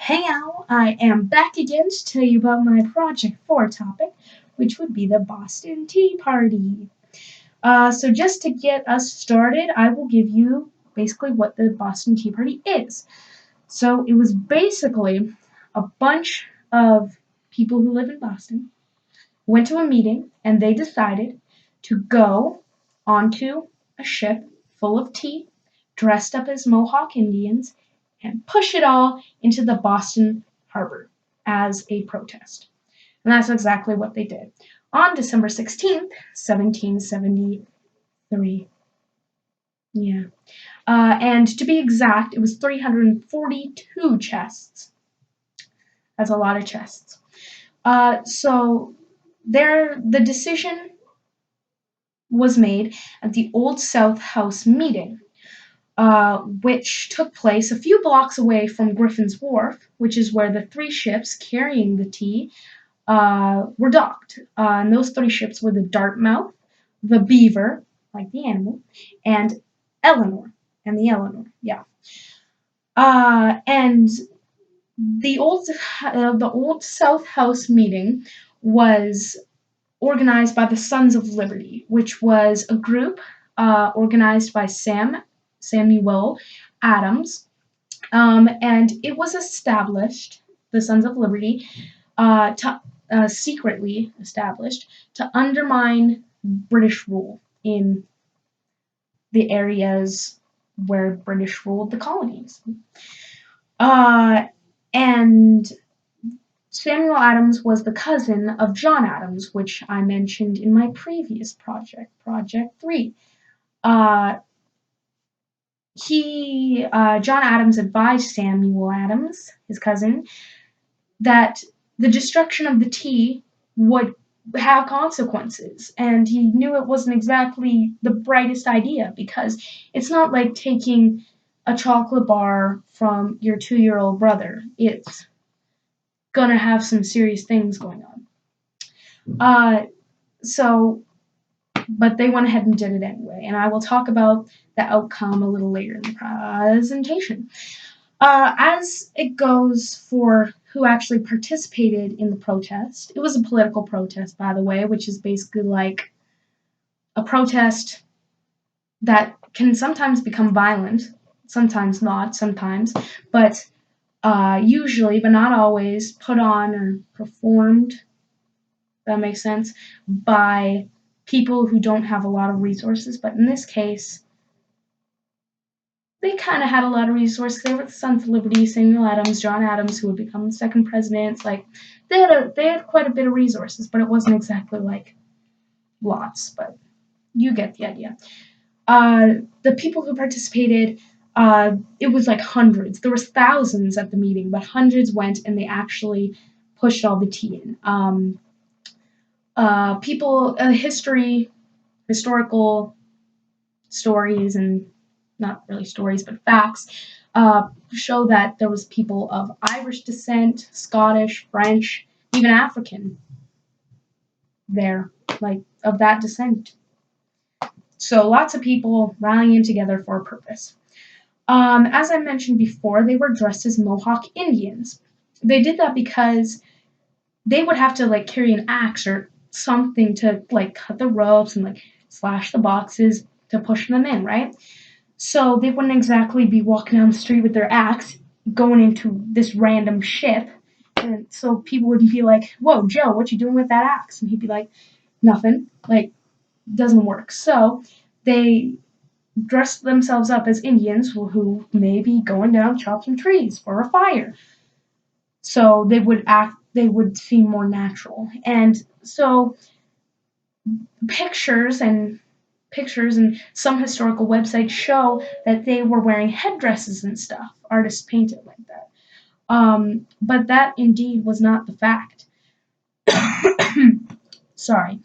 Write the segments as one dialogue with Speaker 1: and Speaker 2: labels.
Speaker 1: Hey Al, I am back again to tell you about my Project 4 topic, which would be the Boston Tea Party. So just to get us started, I will give you basically what the Boston Tea Party is. So it was basically a bunch of people who live in Boston went to a meeting and they decided to go onto a ship full of tea, dressed up as Mohawk Indians, and push it all into the Boston harbor as a protest. And that's exactly what they did. On December 16th, 1773. Yeah. And to be exact, it was 342 chests. That's a lot of chests. So the decision was made at the Old South House meeting, which took place a few blocks away from Griffin's Wharf, which is where the three ships carrying the tea were docked. And those three ships were the Dartmouth, the Beaver, like the animal, and Eleanor, and the Eleanor, yeah. And the old South House meeting was organized by the Sons of Liberty, which was a group organized by Samuel Adams, and it was established, the Sons of Liberty, secretly established to undermine British rule in the areas where British ruled the colonies. Uh, and Samuel Adams was the cousin of John Adams, which I mentioned in my previous project, Project 3. Uh, John Adams advised Samuel Adams, his cousin, that the destruction of the tea would have consequences, and he knew it wasn't exactly the brightest idea because it's not like taking a chocolate bar from your 2-year-old brother. It's gonna have some serious things going on. Uh, so, but they went ahead and did it anyway, and I will talk about the outcome a little later in the presentation. As it goes for who actually participated in the protest, it was a political protest, by the way, which is basically like a protest that can sometimes become violent, sometimes not, sometimes, but usually, but not always, put on or performed, that makes sense, by people who don't have a lot of resources. But in this case, they kind of had a lot of resources. They were the Sons of Liberty, Samuel Adams, John Adams, who would become the second president. Like they had quite a bit of resources, but it wasn't exactly like lots. But you get the idea. The people who participated, it was like hundreds. There was thousands at the meeting, but hundreds went, and they actually pushed all the tea in. Historical stories, and not really stories, but facts, show that there was people of Irish descent, Scottish, French, even African there, like of that descent. So lots of people rallying together for a purpose. As I mentioned before, they were dressed as Mohawk Indians. They did that because they would have to like carry an axe or something to like cut the ropes and like slash the boxes to push them in, right? So they wouldn't exactly be walking down the street with their axe going into this random ship. And so people would be like, "Whoa, Joe, what you doing with that axe?" And he'd be like, "Nothing. Like, doesn't work." So they dressed themselves up as Indians who may be going down to chop some trees for a fire. So they would seem more natural. And so pictures and some historical websites show that they were wearing headdresses and stuff. Artists painted like that. But that indeed was not the fact. Sorry.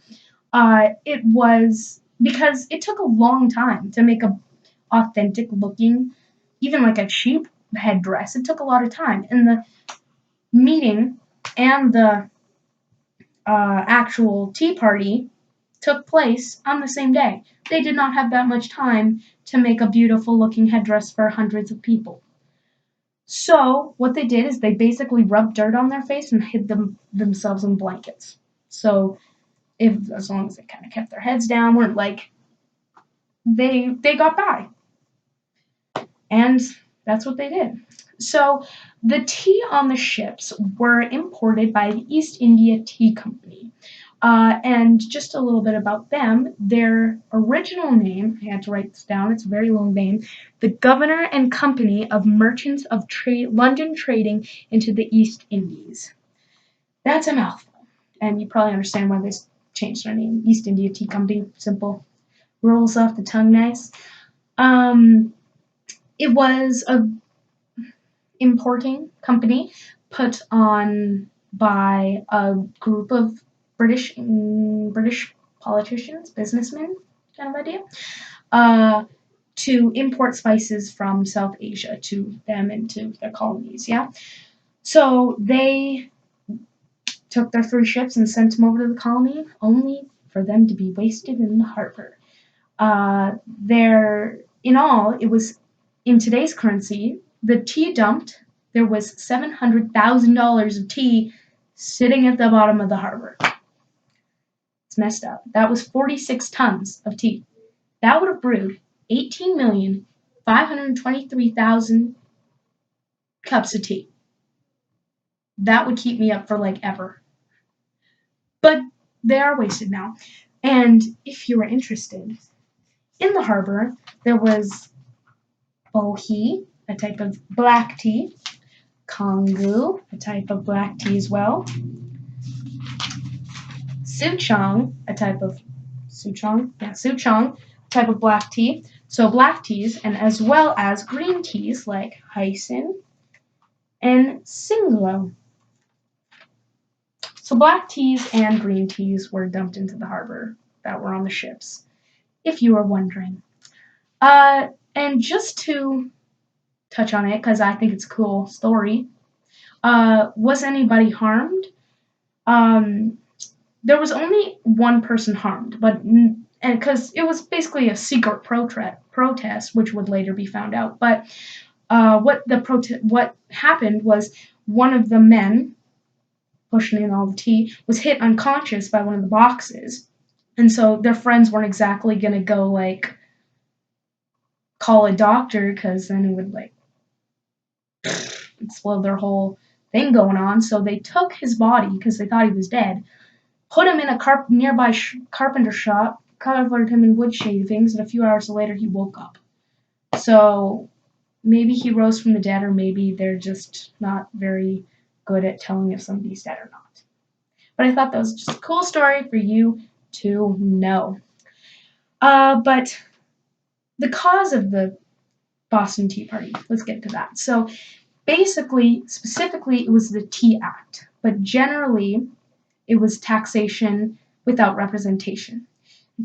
Speaker 1: It was because it took a long time to make a authentic looking, even like a cheap headdress. It took a lot of time. And the meeting and the actual tea party took place on the same day. They did not have that much time to make a beautiful looking headdress for hundreds of people. So what they did is they basically rubbed dirt on their face and hid themselves in blankets. So if as long as they kind of kept their heads down, weren't like they got by, and that's what they did. So the tea on the ships were imported by the East India Tea Company. And just a little bit about them, their original name, I had to write this down, it's a very long name, the Governor and Company of Merchants of London Trading into the East Indies. That's a mouthful. And you probably understand why they changed their name. East India Tea Company, simple, rolls off the tongue nice. Um, it was a importing company put on by a group of British politicians, businessmen, kind of idea, uh, to import spices from South Asia to them into their colonies. Yeah, so they took their 3 ships and sent them over to the colony, only for them to be wasted in the harbor. There, in all, it was in today's currency, the tea dumped. There was $700,000 of tea sitting at the bottom of the harbor. It's messed up. That was 46 tons of tea. That would have brewed 18,523,000 cups of tea. That would keep me up for like ever. But they are wasted now. And if you were interested, in the harbor there was bohi, a type of black tea, Kongu, a type of black tea as well, Souchong, a type of Souchong, type of black tea. So black teas, and as well as green teas like Hyson and Singlo. So black teas and green teas were dumped into the harbor that were on the ships, if you were wondering. And just to touch on it, because I think it's a cool story, was anybody harmed? Um, there was only one person harmed, but and because it was basically a secret protest, which would later be found out. But what happened was one of the men pushing in all the tea was hit unconscious by one of the boxes, and so their friends weren't exactly gonna go like call a doctor because then it would like explode their whole thing going on. So they took his body because they thought he was dead, put him in a nearby carpenter shop, covered him in wood shavings, and a few hours later he woke up. So maybe he rose from the dead, or maybe they're just not very good at telling if somebody's dead or not. But I thought that was just a cool story for you to know. But the cause of the Boston Tea Party, let's get to that. So basically, specifically, it was the Tea Act, but generally, it was taxation without representation.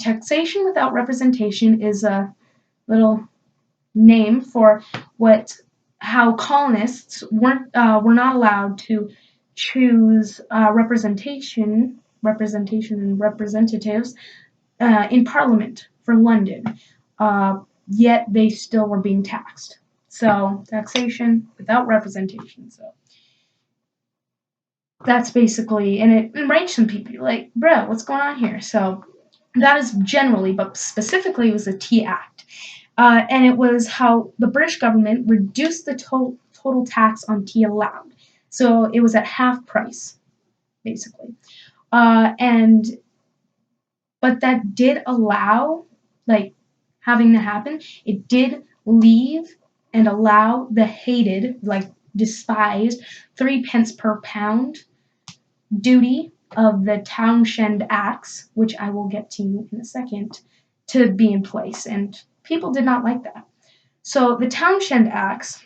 Speaker 1: Taxation without representation is a little name for how colonists were not allowed to choose representation and representatives in Parliament for London. Yet they still were being taxed. So taxation without representation. So that's basically, and it enraged some people. Like, bro, what's going on here? So that is generally, but specifically, it was the Tea Act. And it was how the British government reduced the total tax on tea allowed. So it was at half price, basically. And but that did allow, like, having that happen. It did leave and allow the hated, like, despised 3 pence per pound duty of the Townshend Acts, which I will get to in a second, to be in place. And people did not like that. So the Townshend Acts,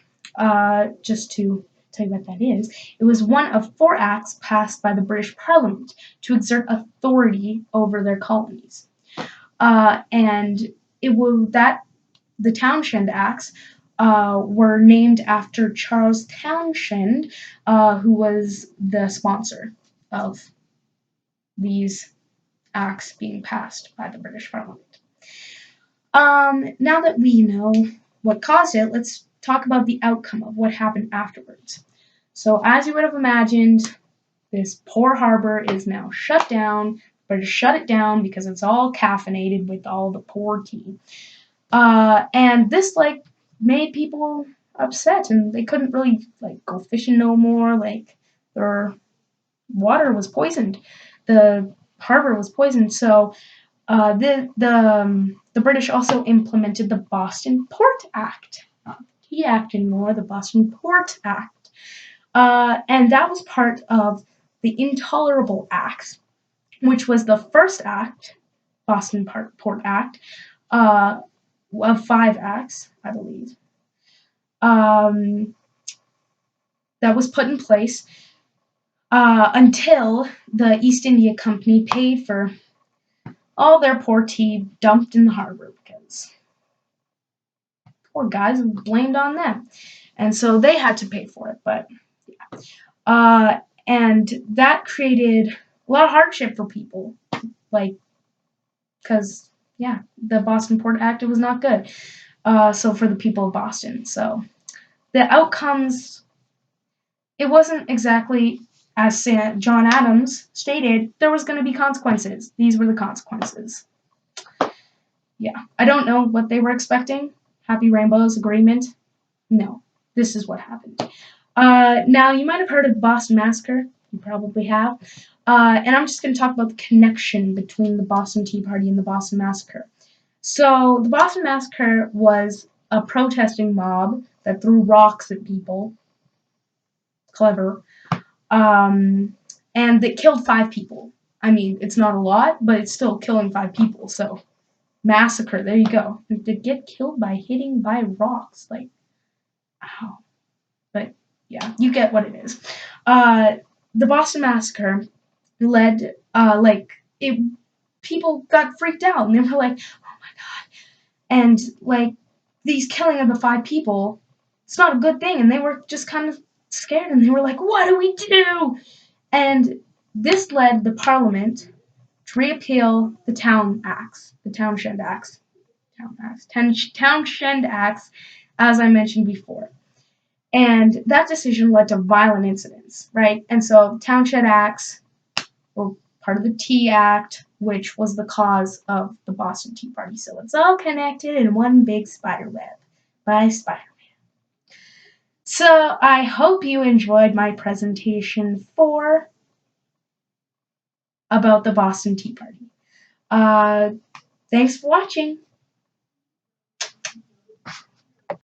Speaker 1: just to tell you what that is, it was one of 4 acts passed by the British Parliament to exert authority over their colonies. And it will that the Townshend Acts were named after Charles Townshend, who was the sponsor of these acts being passed by the British Parliament. Now that we know what caused it, let's talk about the outcome of what happened afterwards. So, as you would have imagined, this poor harbor is now shut down. But shut it down because it's all caffeinated with all the poor tea. And this made people upset, and they couldn't really go fishing no more. Like their water was poisoned, the harbor was poisoned. So the British also implemented the Boston Port Act, not the Tea Act anymore, the Boston Port Act, and that was part of the Intolerable Acts, which was the first act, Boston Port Act, uh, of 5 acts, I believe, um, that was put in place until the East India Company paid for all their poor tea dumped in the harbor because poor guys were blamed on them. And so they had to pay for it. But and that created a lot of hardship for people, like because the Boston Port Act, it was not good. So for the people of Boston, so the outcomes, it wasn't exactly as John Adams stated. There was going to be consequences. These were the consequences. Yeah, I don't know what they were expecting. Happy Rainbows agreement? No, this is what happened. Now, you might have heard of the Boston Massacre. You probably have. And I'm just going to talk about the connection between the Boston Tea Party and the Boston Massacre. So, the Boston Massacre was a protesting mob that threw rocks at people. Clever. And that killed 5 people. I mean, it's not a lot, but it's still killing 5 people. So, massacre, there you go. To get killed by hitting by rocks. Like, ow. But yeah, you get what it is. The Boston Massacre led, it. People got freaked out and they were like, "Oh my god!" And these killing of the 5 people, it's not a good thing. And they were just kind of scared and they were like, "What do we do?" And this led the Parliament to repeal the Townshend Acts, as I mentioned before. And that decision led to violent incidents, right? And so Townshend Acts were part of the Tea Act, which was the cause of the Boston Tea Party. So it's all connected in one big spider web by Spider-Man. So I hope you enjoyed my presentation about the Boston Tea Party. Thanks for watching.